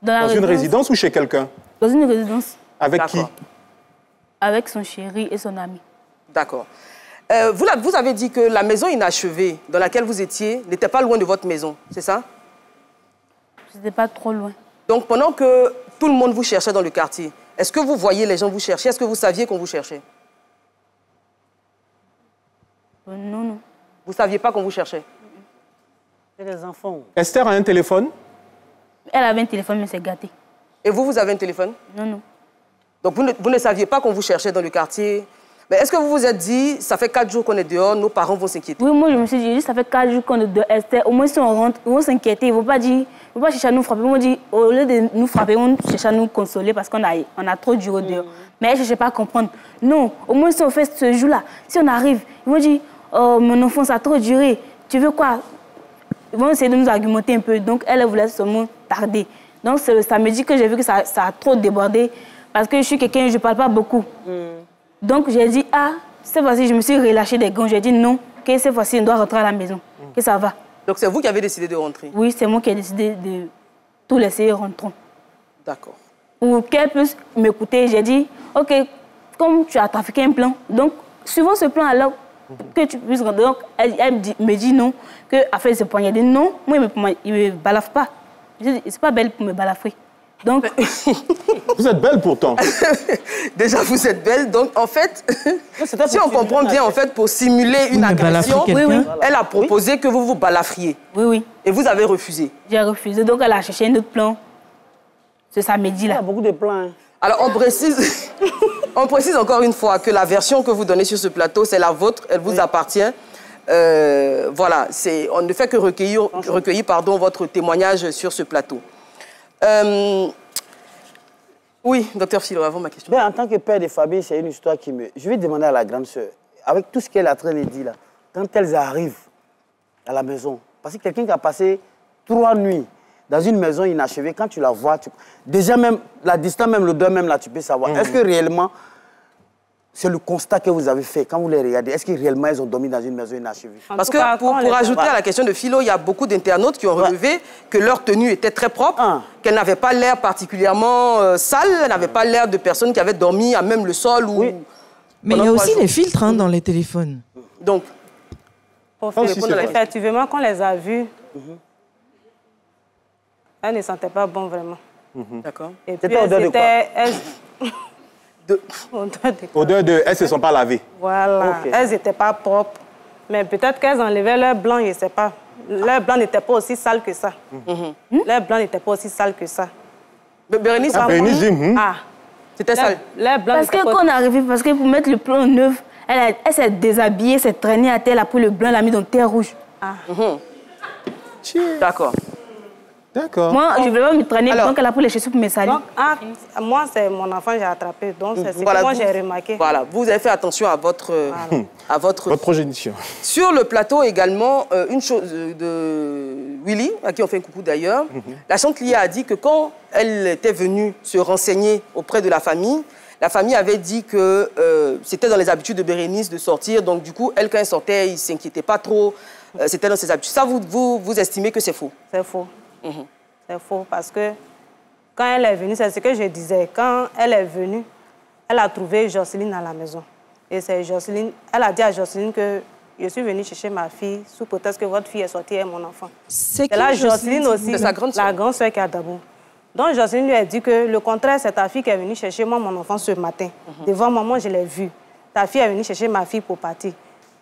S5: Dans une résidence ou chez quelqu'un?
S6: Dans une résidence.
S5: Avec qui?
S6: Avec son chéri et son ami.
S3: D'accord. Vous avez dit que la maison inachevée dans laquelle vous étiez n'était pas loin de votre maison, c'est ça?
S6: C'était pas trop loin.
S3: Donc, pendant que tout le monde vous cherchait dans le quartier, est-ce que vous voyez les gens vous chercher? Est-ce que vous saviez qu'on vous cherchait?
S6: Non, non.
S3: Vous ne saviez pas qu'on vous cherchait?
S2: C'est les enfants.
S5: Esther a un téléphone?
S6: Elle avait un téléphone, mais c'est gâté.
S3: Et vous avez un téléphone?
S6: Non, non.
S3: Donc, vous ne saviez pas qu'on vous cherchait dans le quartier? Mais est-ce que vous vous êtes dit, ça fait 4 jours qu'on est dehors, nos parents vont s'inquiéter?
S6: Oui, moi, je me suis dit, ça fait 4 jours qu'on est dehors, Esther. Au moins, si on rentre, ils vont s'inquiéter. Ils ne vont pas dire, ils vont pas chercher à nous frapper. Ils vont dire, au lieu de nous frapper, ils vont chercher à nous consoler parce qu'on a trop duré dehors. Mais elle ne cherchait pas à comprendre. Non, au moins, si on fait ce jour-là, si on arrive, ils vont dire, oh, mon enfant, ça a trop duré. Tu veux quoi? Ils vont essayer de nous argumenter un peu. Donc, elle voulait seulement tarder. Donc, c'est le samedi que j'ai vu que ça a trop débordé. Parce que je suis quelqu'un, je ne parle pas beaucoup. Donc, j'ai dit, ah, cette fois-ci, je me suis relâchée des gants. J'ai dit non, que cette fois-ci, on doit rentrer à la maison. Que ça va.
S3: Donc, c'est vous qui avez décidé de rentrer?
S6: Oui, c'est moi qui ai décidé de tout laisser rentrer.
S3: D'accord.
S6: Pour qu'elle puisse m'écouter, j'ai dit, OK, comme tu as trafiqué un plan, donc, suivant ce plan alors que tu puisses rentrer. Donc, elle me dit non, qu'elle a fait ce point. Elle dit non, moi, il ne me balafre pas. Je dis, c'est pas belle pour me balafrer. Donc...
S5: Vous êtes belle pourtant.
S3: Déjà, vous êtes belle. Donc, en fait, si on comprend bien, en fait, pour simuler une agression, elle a proposé que vous vous balafriez.
S6: Oui, oui.
S3: Et vous avez refusé.
S6: J'ai refusé. Donc, elle a cherché un autre plan. Ce samedi-là.
S2: Il y a beaucoup de plans. Hein.
S3: Alors, on précise encore une fois que la version que vous donnez sur ce plateau, c'est la vôtre. Elle vous appartient. Voilà, on ne fait que recueillir votre témoignage sur ce plateau. Oui, docteur Philo, avant ma question.
S2: Ben, en tant que père de famille, c'est une histoire qui me... Je vais demander à la grande sœur, avec tout ce qu'elle est en train de dire là, quand elles arrivent à la maison, parce que quelqu'un qui a passé 3 nuits dans une maison inachevée, quand tu la vois, déjà même, la distance, même l'odeur, même là, tu peux savoir. Est-ce que réellement, c'est le constat que vous avez fait quand vous les regardez? Est-ce que réellement, elles ont dormi dans une maison inachevée?
S3: Parce que pour ajouter à la question de Philo, il y a beaucoup d'internautes qui ont relevé que leur tenue était très propre, qu'elle n'avait pas l'air particulièrement sale, elle n'avait pas l'air de personnes qui avaient dormi à même le sol. Ou...
S4: Mais il y a aussi les filtres dans les téléphones.
S3: Donc,
S7: effectivement, quand on les a vus, elles ne sentaient pas bon vraiment.
S3: D'accord.
S7: Et puis elles étaient...
S5: Odeur de... Elles ne se sont pas lavées.
S7: Voilà. Elles n'étaient pas propres. Mais peut-être qu'elles enlevaient leur blanc, je ne sais pas. Leur blanc n'était pas aussi sale que ça. Leur blanc n'était pas aussi sale que ça.
S3: Bérénice, c'était sale.
S6: Parce que quand on est arrivé, parce que pour mettre le plan neuf, elle s'est déshabillée, s'est traînée à terre, elle a pris le blanc, elle l'a mis dans terre rouge.
S3: D'accord.
S5: D'accord.
S6: Moi, je ne voulais pas me traîner, donc elle a pris les chaussures pour me salir.
S7: Donc, moi, c'est mon enfant que j'ai attrapé. Donc, c'est ce que moi, j'ai remarqué.
S3: Voilà, vous avez fait attention à votre...
S5: Votre progéniture.
S3: Sur le plateau également, une chose de Willy, à qui on fait un coucou d'ailleurs, la chantelière a dit que quand elle était venue se renseigner auprès de la famille avait dit que c'était dans les habitudes de Bérénice de sortir. Donc, du coup, elle, quand elle sortait, il ne s'inquiétait pas trop. C'était dans ses habitudes. Ça, vous estimez que c'est faux?
S7: C'est faux. C'est faux parce que quand elle est venue, c'est ce que je disais. Quand elle est venue, elle a trouvé Jocelyne à la maison. Et c'est Jocelyne, elle a dit à Jocelyne que je suis venue chercher ma fille sous prétexte que votre fille est sortie et mon enfant.
S4: C'est
S7: là Jocelyne aussi,
S3: sa grande soeur.
S7: la grande soeur qui est à Dabou. Donc Jocelyne lui a dit que le contraire, c'est ta fille qui est venue chercher moi, mon enfant ce matin. Devant moi, je l'ai vue. Ta fille est venue chercher ma fille pour partir.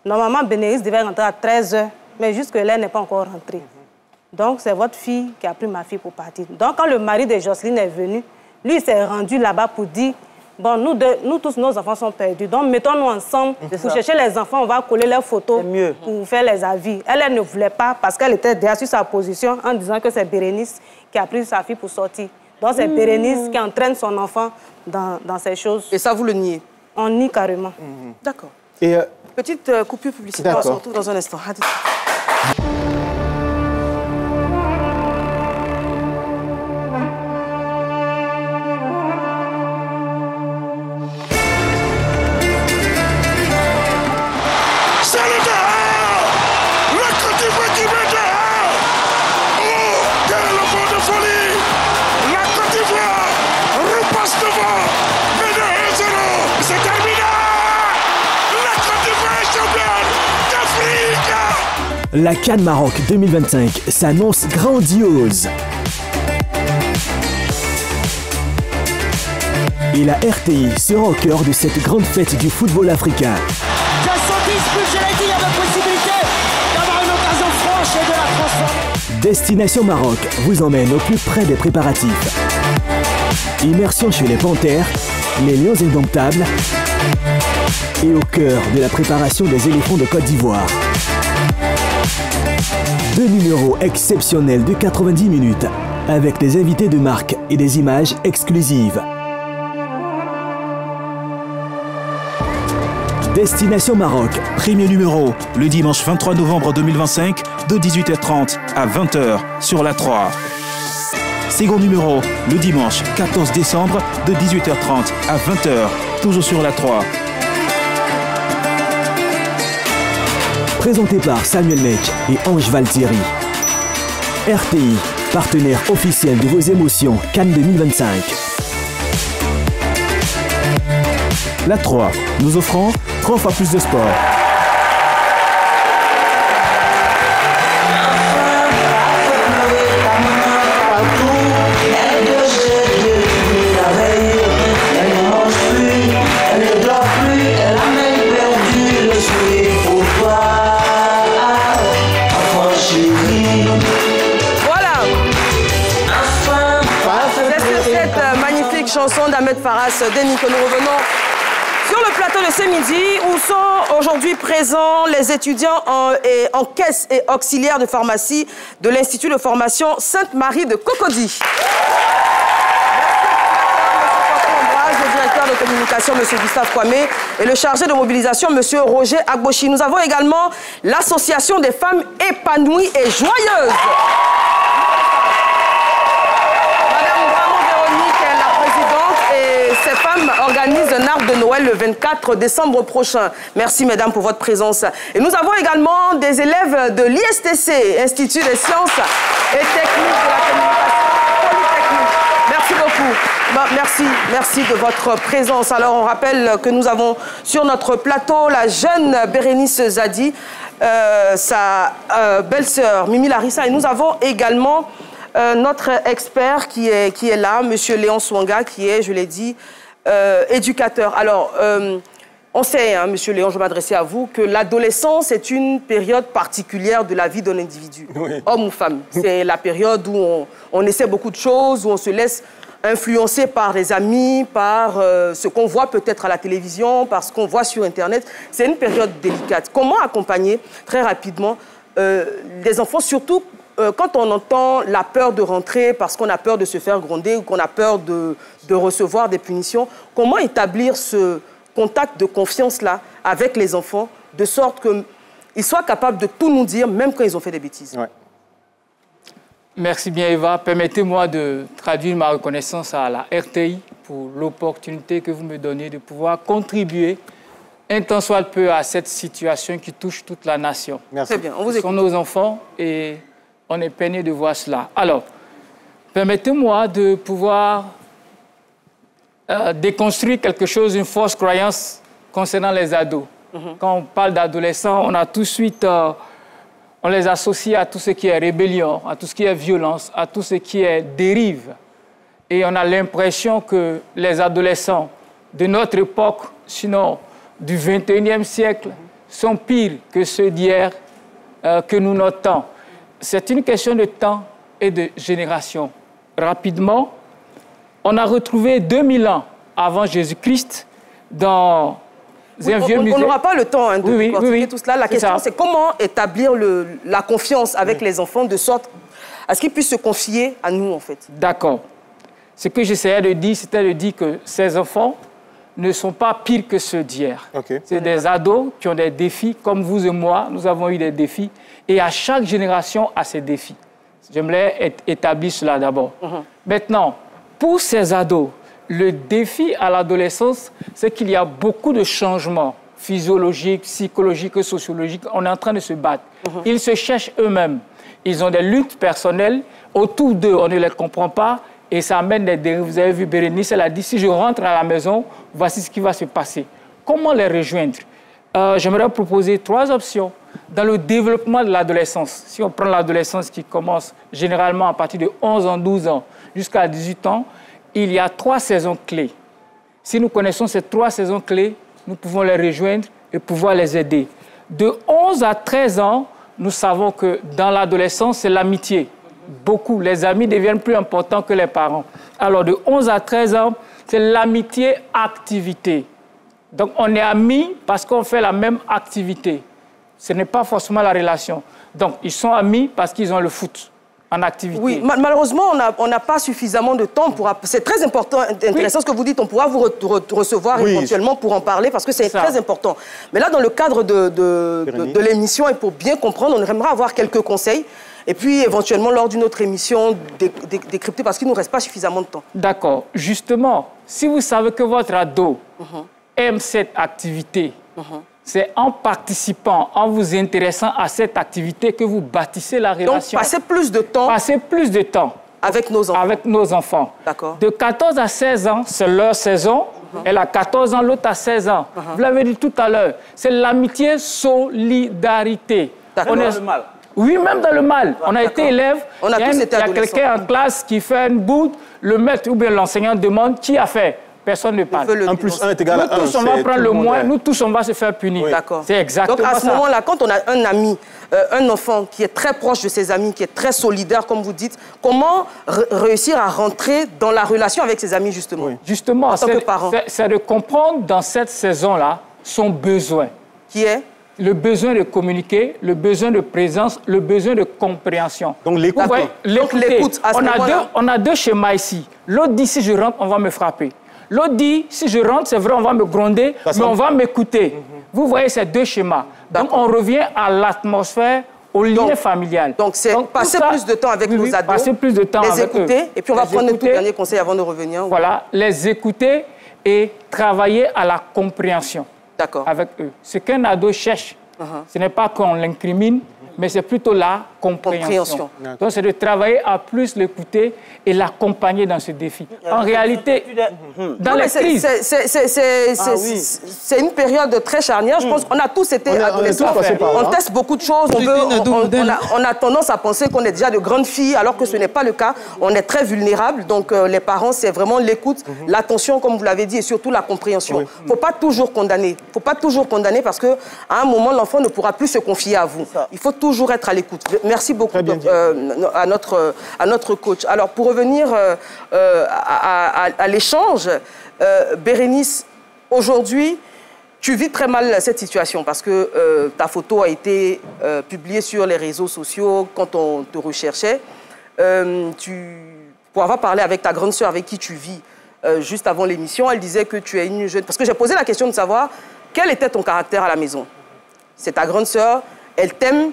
S7: Normalement, Bénéris devait rentrer à 13h, mais jusque-là, elle n'est pas encore rentrée. Donc, c'est votre fille qui a pris ma fille pour partir. Donc, quand le mari de Jocelyne est venu, lui, il s'est rendu là-bas pour dire, bon, nous tous, nos enfants sont perdus. Donc, mettons-nous ensemble pour chercher les enfants. On va coller leurs photos pour faire les avis. Elle ne voulait pas parce qu'elle était déjà sur sa position en disant que c'est Bérénice qui a pris sa fille pour sortir. Donc, c'est Bérénice qui entraîne son enfant dans ces choses.
S3: Et ça, vous le niez?
S7: On nie carrément.
S3: D'accord.
S5: Et
S3: petite coupure publicitaire, on se retrouve dans un instant. À tout de suite.
S8: La CAN Maroc 2025 s'annonce grandiose. Et la RTI sera au cœur de cette grande fête du football africain. Destination Maroc vous emmène au plus près des préparatifs. Immersion chez les Panthères, les Lions indomptables et au cœur de la préparation des éléphants de Côte d'Ivoire. 2 numéros exceptionnels de 90 minutes avec des invités de marque et des images exclusives. Destination Maroc.
S9: Premier numéro, le dimanche 23 novembre 2025 de 18h30 à 20h sur la 3. Second numéro, le dimanche 14 décembre de 18h30 à 20h, toujours sur la 3.
S8: Présenté par Samuel Mec et Ange Valtieri. RTI, partenaire officiel de vos émotions Cannes 2025.
S9: La 3, nous offrons 3 fois plus de sport.
S3: Chanson d'Ahmed Faras Deni que nous revenons sur le plateau de ce midi où sont aujourd'hui présents les étudiants en caisse et auxiliaires de pharmacie de l'Institut de formation Sainte-Marie de Cocody. Le directeur de communication, M. Gustave Kwame, et le chargé de mobilisation, M. Roger Agbochi. Nous avons également l'association des femmes épanouies et joyeuses. Ces femmes organisent un arbre de Noël le 24 décembre prochain. Merci, mesdames, pour votre présence. Et nous avons également des élèves de l'ISTC, Institut des sciences et techniques de la communication polytechnique. Merci beaucoup. Merci de votre présence. Alors, on rappelle que nous avons sur notre plateau la jeune Bérénice Zadi, sa belle-sœur Mimi Larissa. Et nous avons également notre expert qui est là, M. Léon Swanga, qui est, je l'ai dit, éducateur. Alors, on sait, hein, M. Léon, je vais m'adresser à vous, que l'adolescence est une période particulière de la vie d'un individu, homme ou femme. C'est la période où on essaie beaucoup de choses, où on se laisse influencé par les amis, par ce qu'on voit peut-être à la télévision, par ce qu'on voit sur Internet. C'est une période délicate. Comment accompagner très rapidement les enfants, surtout quand on entend la peur de rentrer parce qu'on a peur de se faire gronder ou qu'on a peur de recevoir des punitions, comment établir ce contact de confiance-là avec les enfants de sorte qu'ils soient capables de tout nous dire, même quand ils ont fait des bêtises?
S10: Ouais. Merci bien, Eva. Permettez-moi de traduire ma reconnaissance à la RTI pour l'opportunité que vous me donnez de pouvoir contribuer un tant soit peu à cette situation qui touche toute la nation.
S3: Merci. Très bien, on vous écoute.
S10: Ce sont nos enfants et on est peiné de voir cela. Alors, permettez-moi de pouvoir déconstruire quelque chose, une fausse croyance concernant les ados. Quand on parle d'adolescents, on a tout de suite... on les associe à tout ce qui est rébellion, à tout ce qui est violence, à tout ce qui est dérive. Et on a l'impression que les adolescents de notre époque, sinon du 21e siècle, sont pires que ceux d'hier que nous notons. C'est une question de temps et de génération. Rapidement, on a retrouvé 2000 ans avant Jésus-Christ dans...
S3: On n'aura pas le temps de décortiquer tout cela. La question, c'est comment établir la confiance avec les enfants de sorte à ce qu'ils puissent se confier à nous, en fait.
S10: D'accord. Ce que j'essayais de dire, c'était de dire que ces enfants ne sont pas pires que ceux d'hier. Okay. C'est des ados qui ont des défis, comme vous et moi, nous avons eu des défis. Et à chaque génération a ses défis. J'aimerais établir cela d'abord. Maintenant, pour ces ados, le défi à l'adolescence, c'est qu'il y a beaucoup de changements physiologiques, psychologiques et sociologiques. On est en train de se battre. Ils se cherchent eux-mêmes. Ils ont des luttes personnelles. Autour d'eux, on ne les comprend pas. Et ça amène des dérives. Vous avez vu, Bérénice, elle a dit, si je rentre à la maison, voici ce qui va se passer. Comment les rejoindre? J'aimerais proposer 3 options. Dans le développement de l'adolescence, si on prend l'adolescence qui commence généralement à partir de 11 ans, 12 ans, jusqu'à 18 ans, il y a 3 saisons clés. Si nous connaissons ces 3 saisons clés, nous pouvons les rejoindre et pouvoir les aider. De 11 à 13 ans, nous savons que dans l'adolescence, c'est l'amitié. Beaucoup, les amis deviennent plus importants que les parents. Alors, de 11 à 13 ans, c'est l'amitié-activité. Donc, on est amis parce qu'on fait la même activité. Ce n'est pas forcément la relation. Donc, ils sont amis parce qu'ils ont le foot en activité.
S3: Oui, malheureusement, on n'a pas suffisamment de temps pour... C'est très important, intéressant ce que vous dites. On pourra vous recevoir éventuellement pour en parler parce que c'est très important. Mais là, dans le cadre de l'émission et pour bien comprendre, on aimerait avoir quelques conseils. Et puis, éventuellement, lors d'une autre émission, décrypter parce qu'il ne nous reste pas suffisamment de temps.
S10: D'accord. Justement, si vous savez que votre ado aime cette activité, c'est en participant, en vous intéressant à cette activité que vous bâtissez la relation.
S3: Donc, passer plus de temps.
S10: Passer plus de temps.
S3: Avec nos enfants.
S10: Avec nos enfants.
S3: D'accord.
S10: De 14 à 16 ans, c'est leur saison. Elle a 14 ans, l'autre a 16 ans. Vous l'avez dit tout à l'heure. C'est l'amitié, solidarité.
S3: D'accord.
S2: Dans le mal.
S10: Oui, même dans le mal. On a été élève.
S3: On a tous été adolescents.
S10: Il y a quelqu'un en classe qui fait une bourde, le maître ou bien l'enseignant demande qui a fait. Personne ne parle.
S5: 1 plus 1 est égal à 1.
S10: Nous tous, on va prendre le moins. Nous tous, on va se faire punir.
S3: Oui. D'accord.
S10: C'est exactement ça.
S3: Donc, à ce moment-là, quand on a un ami, un enfant qui est très proche de ses amis, qui est très solidaire, comme vous dites, comment réussir à rentrer dans la relation avec ses amis, justement?
S10: Justement,
S3: en tant que parent.
S10: C'est de comprendre dans cette saison-là son besoin.
S3: Qui est?
S10: Le besoin de communiquer, le besoin de présence, le besoin de compréhension.
S5: Donc, l'écoute.
S3: L'écoute, à ce moment-là.
S10: On a 2 schémas ici. L'autre dit, si je rentre, on va me frapper. L'autre dit, si je rentre, c'est vrai, on va me gronder, mais on va m'écouter. Vous voyez ces 2 schémas. Donc, on revient à l'atmosphère, au lien familial.
S3: Donc, c'est passer plus de temps avec nos ados,
S10: passer plus de temps
S3: les
S10: avec
S3: écouter,
S10: eux.
S3: Et puis, on va prendre un tout dernier conseil avant de revenir.
S10: Voilà, les écouter et travailler à la compréhension avec eux. Ce qu'un ado cherche, ce n'est pas qu'on l'incrimine, mais c'est plutôt la compréhension. Donc, c'est de travailler à plus l'écouter et l'accompagner dans ce défi. En réalité, dans les crises...
S3: C'est une période très charnière. Je pense qu'on a tous été adolescents. On teste beaucoup de choses. On a tendance à penser qu'on est déjà de grandes filles, alors que ce n'est pas le cas. On est très vulnérables. Donc, les parents, c'est vraiment l'écoute, l'attention, comme vous l'avez dit, et surtout la compréhension. Il ne faut pas toujours condamner. Il ne faut pas toujours condamner parce qu'à un moment, l'enfant ne pourra plus se confier à vous. Il faut toujours être à l'écoute. Merci beaucoup à notre coach. Alors, pour revenir à l'échange, Bérénice, aujourd'hui, Tu vis très mal cette situation parce que ta photo a été publiée sur les réseaux sociaux quand on te recherchait. Pour avoir parlé avec ta grande sœur avec qui tu vis juste avant l'émission, elle disait que tu es une jeune... Parce que j'ai posé la question de savoir quel était ton caractère à la maison. C'est ta grande sœur, elle t'aime,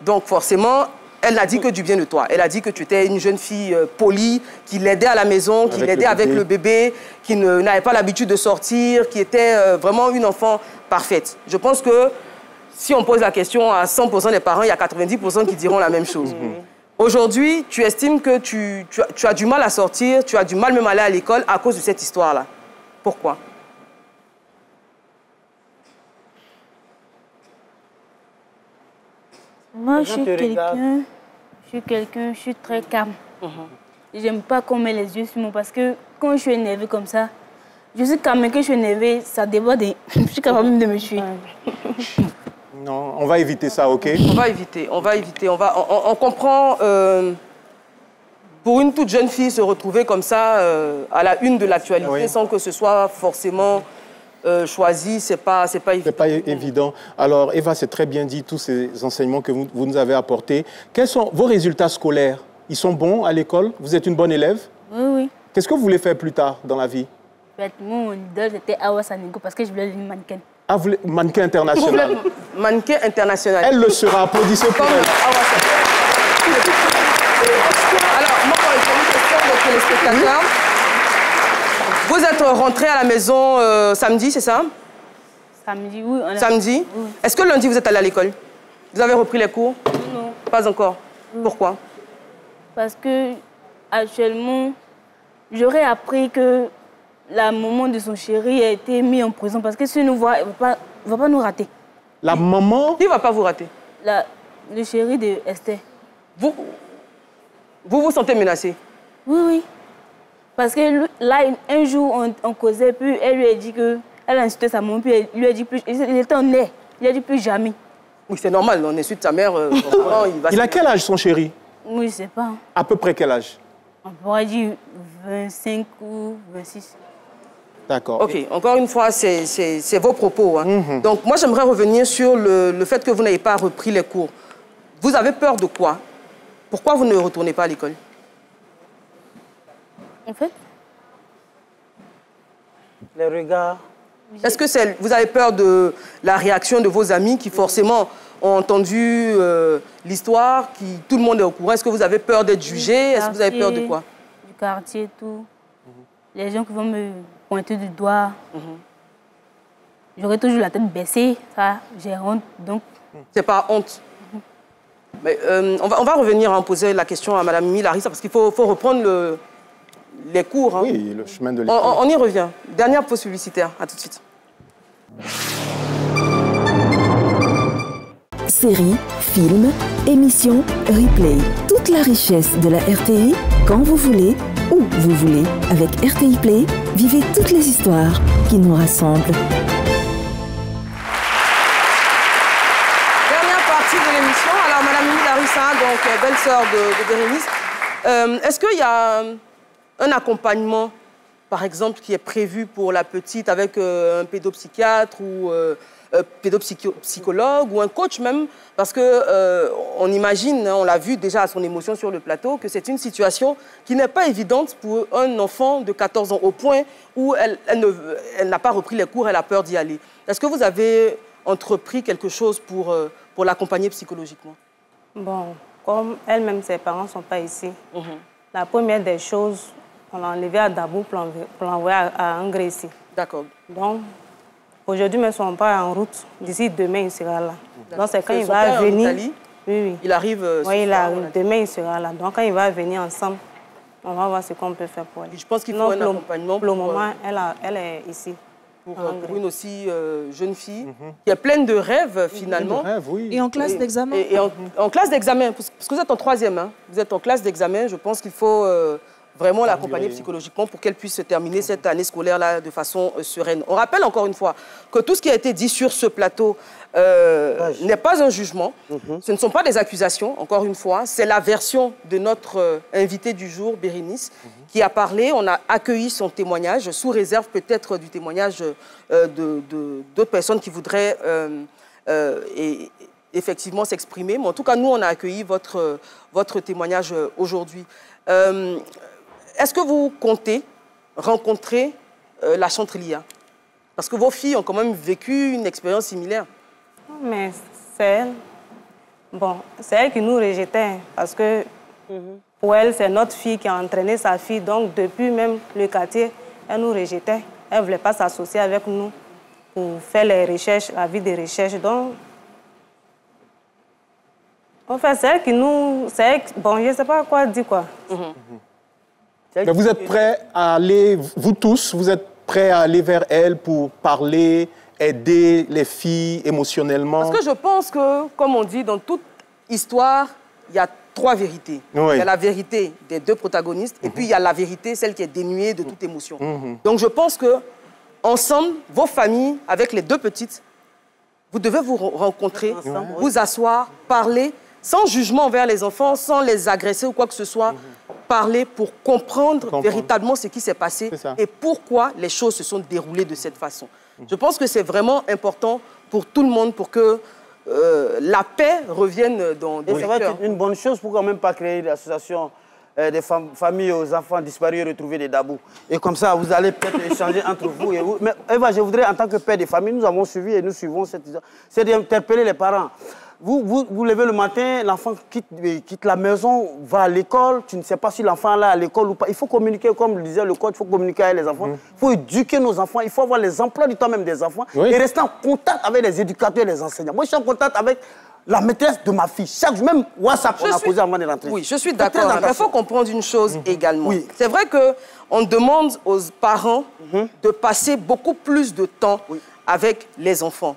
S3: donc forcément, elle n'a dit que du bien de toi. Elle a dit que tu étais une jeune fille polie, qui l'aidait à la maison, qui l'aidait avec le bébé, qui n'avait pas l'habitude de sortir, qui était vraiment une enfant parfaite. Je pense que si on pose la question à 100% des parents, il y a 90% qui diront la même chose. Aujourd'hui, tu estimes que tu as du mal à sortir, tu as du mal même à aller à l'école à cause de cette histoire-là. Pourquoi?
S6: Moi, je suis très calme. J'aime pas qu'on met les yeux sur moi parce que quand je suis énervée comme ça, je suis calme, mais quand je suis énervée, ça déborde et je suis capable de me tuer.
S5: Non, on va éviter ça, OK?
S3: On va éviter. On comprend, pour une toute jeune fille, se retrouver comme ça à la une de l'actualité sans que ce soit forcément choisi, c'est pas évident.
S5: C'est pas évident. Alors, Eva, c'est très bien dit, tous ces enseignements que vous nous avez apportés. Quels sont vos résultats scolaires? Ils sont bons à l'école? Vous êtes une bonne élève?
S6: Oui.
S5: Qu'est-ce que vous voulez faire plus tard dans la vie?
S6: Mon idole, c'était Awa Sanogo parce que je voulais devenir mannequin.
S5: Ah, vous voulez mannequin international?
S3: Mannequin international.
S5: Elle le sera. Applaudissez pour elle.
S3: Alors, moi, pour une question de téléspectateurs, vous êtes rentré à la maison samedi, c'est ça?
S6: Samedi, oui.
S3: Samedi? Oui. Est-ce que lundi, vous êtes allé à l'école? Vous avez repris les cours?
S6: Non.
S3: Pas encore? Pourquoi?
S6: Parce que, actuellement, j'aurais appris que la maman de son chéri a été mise en prison parce que si nous voit, elle ne va pas nous rater.
S5: La maman?
S3: Qui ne va pas vous rater?
S6: Le chéri de Esther.
S3: Vous vous sentez menacé?
S6: Oui. Parce que là, un jour, on causait, puis elle lui a dit qu'elle a insulté sa maman, puis elle lui a dit plus. Il était en air. Il a dit plus jamais.
S3: Oui, c'est normal, on insulte sa mère.
S5: Il a quel âge, son chéri?
S6: Oui, je ne sais pas.
S5: À peu près quel âge?
S6: On pourrait dire 25 ou 26.
S5: D'accord.
S3: OK, encore une fois, c'est vos propos. Hein. Donc, moi, j'aimerais revenir sur le fait que vous n'avez pas repris les cours. Vous avez peur de quoi? Pourquoi vous ne retournez pas à l'école?
S6: En fait,
S2: les regards.
S3: Est-ce que vous avez peur de la réaction de vos amis qui, forcément, ont entendu l'histoire, tout le monde est au courant? Est-ce que vous avez peur d'être jugé? Est-ce que vous avez peur de quoi?
S6: Du quartier, tout. Les gens qui vont me pointer du doigt. J'aurai toujours la tête baissée. Ça, j'ai honte, donc...
S3: C'est pas honte. Mais, on va revenir à poser la question à Mme Mimi Larissa, parce qu'il faut reprendre les cours. Hein.
S5: Oui, le chemin de l'école.
S3: On y revient. Dernière pause publicitaire. À tout de suite.
S11: Séries, films, émissions, replay. Toute la richesse de la RTI, quand vous voulez, où vous voulez. Avec RTI Play, vivez toutes les histoires qui nous rassemblent.
S3: Dernière partie de l'émission. Alors, Mme Mimi Larissa, donc belle-sœur de Bérénice, est-ce qu'il y a un accompagnement, par exemple, qui est prévu pour la petite avec un pédopsychiatre ou pédopsychologue ou un coach même? Parce qu'on imagine, on l'a vu déjà à son émotion sur le plateau, que c'est une situation qui n'est pas évidente pour un enfant de 14 ans, au point où elle n'a pas repris les cours, elle a peur d'y aller. Est-ce que vous avez entrepris quelque chose pour l'accompagner psychologiquement?
S7: Bon, comme elle-même, ses parents ne sont pas ici. La première des choses, on l'a enlevé à Dabou pour l'envoyer à Angré ici.
S3: D'accord.
S7: Donc, aujourd'hui, mais ils ne sont pas en route. D'ici demain, il sera là. Donc, c'est quand il va venir. Oui.
S3: Il arrive.
S7: Oui, il arrive. Demain, il sera là. Donc, quand il va venir ensemble, on va voir ce qu'on peut faire pour elle.
S3: Je pense qu'il faut un accompagnement.
S7: Pour le moment, elle est ici.
S3: Pour une aussi jeune fille qui est pleine de rêves, finalement.
S5: De rêves, oui.
S4: Et en classe d'examen.
S3: Et en classe d'examen, parce que vous êtes en 3e. Hein. Vous êtes en classe d'examen. Je pense qu'il faut vraiment l'accompagner psychologiquement pour qu'elle puisse terminer cette année scolaire-là de façon sereine. On rappelle encore une fois que tout ce qui a été dit sur ce plateau n'est pas un jugement. Ce ne sont pas des accusations, encore une fois. C'est la version de notre invité du jour, Bérénice, qui a parlé. On a accueilli son témoignage, sous réserve peut-être du témoignage d'autres personnes qui voudraient effectivement s'exprimer. Mais en tout cas, nous, on a accueilli votre témoignage aujourd'hui. Est-ce que vous comptez rencontrer la Chantrelia? Parce que vos filles ont quand même vécu une expérience similaire.
S7: Mais c'est elle. Bon, c'est elle qui nous rejetait. Parce que pour elle, c'est notre fille qui a entraîné sa fille. Donc, depuis même le quartier, elle nous rejetait. Elle ne voulait pas s'associer avec nous pour faire les recherches, la vie des recherches. Donc, en fait, c'est elle qui nous... Bon, je ne sais pas quoi dire, quoi.
S5: Mais vous êtes prêts à aller, vous tous, vous êtes prêts à aller vers elle pour parler, aider les filles émotionnellement?
S3: Parce que je pense que, comme on dit, dans toute histoire, il y a 3 vérités.
S5: Oui.
S3: Il y a la vérité des 2 protagonistes, et puis il y a la vérité, celle qui est dénuée de toute émotion. Donc je pense que, ensemble, vos familles, avec les 2 petites, vous devez vous rencontrer, vous asseoir, parler, sans jugement envers les enfants, sans les agresser ou quoi que ce soit, parler pour comprendre véritablement ce qui s'est passé et pourquoi les choses se sont déroulées de cette façon. Je pense que c'est vraiment important pour tout le monde, pour que la paix revienne dans les cœurs.
S2: Ça va être une bonne chose pour quand même pas créer l'association des familles aux enfants disparus et retrouvés des Dabou. Et comme ça, vous allez peut-être échanger entre vous et vous. Mais Eva, je voudrais, en tant que père de famille, nous avons suivi et nous suivons cette histoire, c'est d'interpeller les parents. Vous levez le matin, l'enfant quitte la maison, va à l'école, tu ne sais pas si l'enfant est à l'école ou pas. Il faut communiquer, comme le disait le code, il faut communiquer avec les enfants. Il faut éduquer nos enfants, il faut avoir les emplois du temps même des enfants et rester en contact avec les éducateurs et les enseignants. Moi, je suis en contact avec la maîtresse de ma fille. Chaque jour, même WhatsApp, on a posé avant de rentrer.
S3: Oui, je suis d'accord. Mais il faut comprendre une chose également. C'est vrai qu'on demande aux parents de passer beaucoup plus de temps avec les enfants.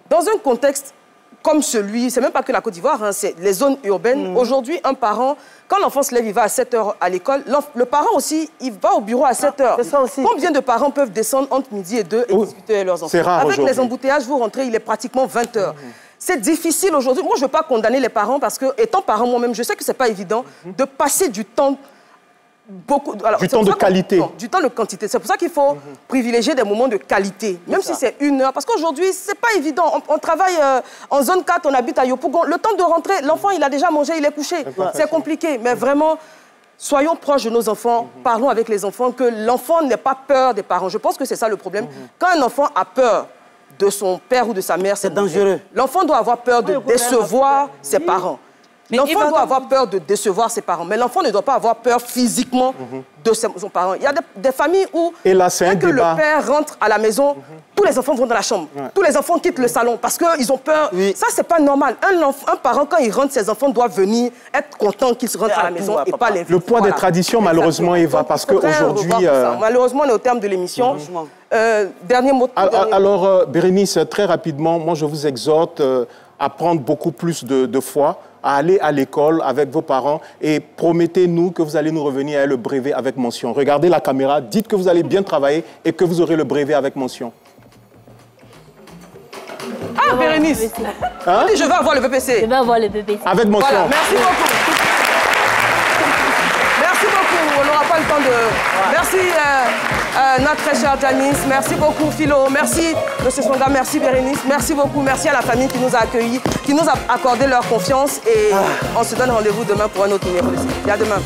S3: Dans un contexte comme celui, c'est même pas que la Côte d'Ivoire, c'est les zones urbaines. Aujourd'hui, un parent, quand l'enfant se lève, il va à 7 h à l'école. Le parent aussi, il va au bureau à 7 h.
S2: C'est ça aussi.
S3: Combien de parents peuvent descendre entre midi et 2 et discuter avec leurs enfants?
S5: C'est rare.
S3: Avec les embouteillages, vous rentrez, il est pratiquement 20 h. C'est difficile aujourd'hui. Moi, je ne veux pas condamner les parents parce que, étant parent moi-même, je sais que ce n'est pas évident de passer du temps
S5: du temps de qualité.
S3: Du temps de quantité. C'est pour ça qu'il faut privilégier des moments de qualité, même si c'est 1 heure. Parce qu'aujourd'hui, ce n'est pas évident. On travaille en zone 4, on habite à Yopougon. Le temps de rentrer, l'enfant, il a déjà mangé, il est couché. C'est compliqué. Mais vraiment, soyons proches de nos enfants. Parlons avec les enfants, que l'enfant n'ait pas peur des parents. Je pense que c'est ça le problème. Quand un enfant a peur de son père ou de sa mère, c'est dangereux. L'enfant doit avoir peur de décevoir ses parents. L'enfant doit avoir peur de décevoir ses parents, mais l'enfant ne doit pas avoir peur physiquement de son parent. Il y a des familles où, dès que le père rentre à la maison, tous les enfants vont dans la chambre. Tous les enfants quittent le salon parce qu'ils ont peur. Ça, c'est pas normal. Un parent, quand il rentre, ses enfants doivent venir être contents qu'ils rentrent à la maison et pas l'inviter.
S5: Le poids des traditions, malheureusement, Eva, parce qu'aujourd'hui...
S3: Malheureusement, on est au terme de l'émission. Dernier mot.
S5: Alors, Bérénice, très rapidement, moi, je vous exhorte à prendre beaucoup plus de foi, à aller à l'école avec vos parents et promettez-nous que vous allez nous revenir avec le brevet avec mention. Regardez la caméra, dites que vous allez bien travailler et que vous aurez le brevet avec mention.
S3: Ah, Bérénice, je vais avoir le BPC.
S6: Je vais avoir le BPC.
S5: Avec mention.
S3: Voilà, merci beaucoup. Merci beaucoup. On n'aura pas le temps de... Merci notre très cher Janice. Merci beaucoup Philo. Merci M. Songa. Merci Bérénice. Merci beaucoup. Merci à la famille qui nous a accueillis, qui nous a accordé leur confiance. Et on se donne rendez-vous demain pour un autre numéro de série. À demain.